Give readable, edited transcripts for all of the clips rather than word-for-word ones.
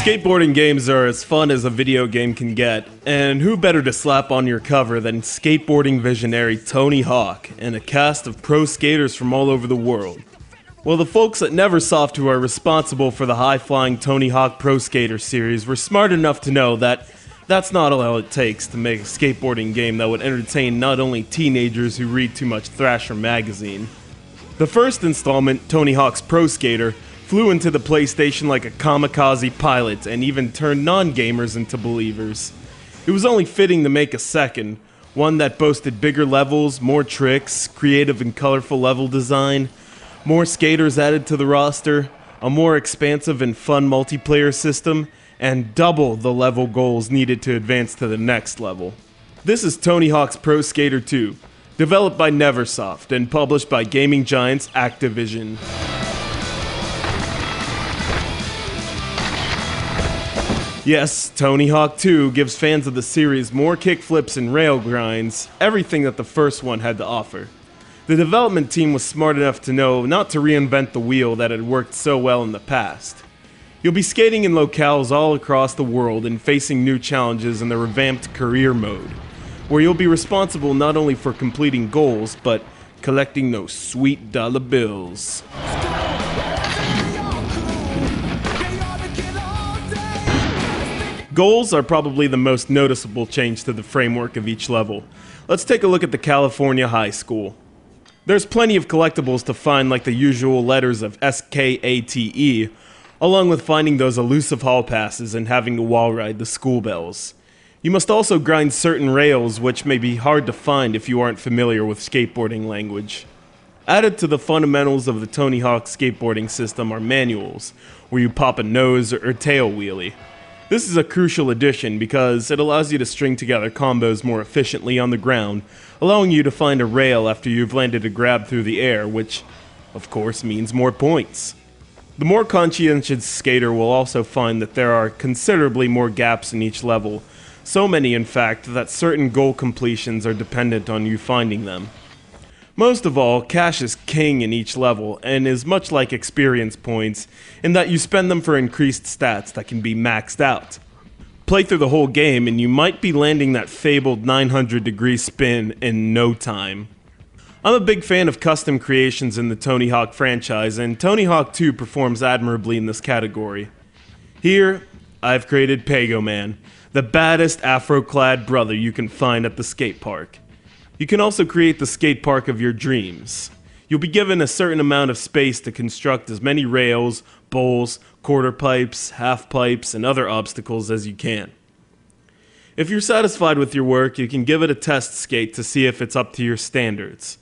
Skateboarding games are as fun as a video game can get, and who better to slap on your cover than skateboarding visionary Tony Hawk and a cast of pro skaters from all over the world. Well, the folks at Neversoft who are responsible for the high-flying Tony Hawk Pro Skater series were smart enough to know that that's not all it takes to make a skateboarding game that would entertain not only teenagers who read too much Thrasher magazine. The first installment, Tony Hawk's Pro Skater, flew into the PlayStation like a kamikaze pilot and even turned non-gamers into believers. It was only fitting to make a second, one that boasted bigger levels, more tricks, creative and colorful level design, more skaters added to the roster, a more expansive and fun multiplayer system, and double the level goals needed to advance to the next level. This is Tony Hawk's Pro Skater 2, developed by Neversoft and published by gaming giants Activision. Yes, Tony Hawk 2 gives fans of the series more kickflips and rail grinds, everything that the first one had to offer. The development team was smart enough to know not to reinvent the wheel that had worked so well in the past. You'll be skating in locales all across the world and facing new challenges in the revamped career mode, where you'll be responsible not only for completing goals, but collecting those sweet dollar bills. Goals are probably the most noticeable change to the framework of each level. Let's take a look at the California High School. There's plenty of collectibles to find, like the usual letters of SKATE, along with finding those elusive hall passes and having to wall ride the school bells. You must also grind certain rails, which may be hard to find if you aren't familiar with skateboarding language. Added to the fundamentals of the Tony Hawk skateboarding system are manuals, where you pop a nose or tail wheelie. This is a crucial addition because it allows you to string together combos more efficiently on the ground, allowing you to find a rail after you've landed a grab through the air, which, of course, means more points. The more conscientious skater will also find that there are considerably more gaps in each level, so many in fact that certain goal completions are dependent on you finding them. Most of all, cash is king in each level, and is much like experience points, in that you spend them for increased stats that can be maxed out. Play through the whole game and you might be landing that fabled 900-degree spin in no time. I'm a big fan of custom creations in the Tony Hawk franchise, and Tony Hawk 2 performs admirably in this category. Here, I've created Pago Man, the baddest afro-clad brother you can find at the skate park. You can also create the skate park of your dreams. You'll be given a certain amount of space to construct as many rails, bowls, quarter pipes, half pipes, and other obstacles as you can. If you're satisfied with your work, you can give it a test skate to see if it's up to your standards.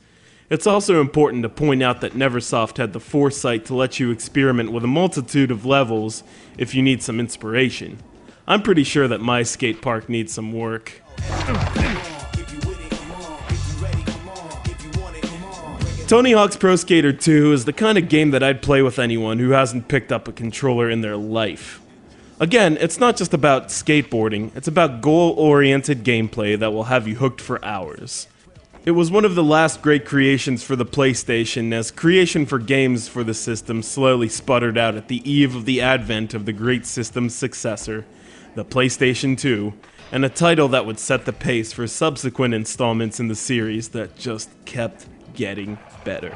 It's also important to point out that Neversoft had the foresight to let you experiment with a multitude of levels if you need some inspiration. I'm pretty sure that my skate park needs some work. Tony Hawk's Pro Skater 2 is the kind of game that I'd play with anyone who hasn't picked up a controller in their life. Again, it's not just about skateboarding, it's about goal-oriented gameplay that will have you hooked for hours. It was one of the last great creations for the PlayStation, as creation for games for the system slowly sputtered out at the eve of the advent of the great system's successor, the PlayStation 2, and a title that would set the pace for subsequent installments in the series that just kept getting better.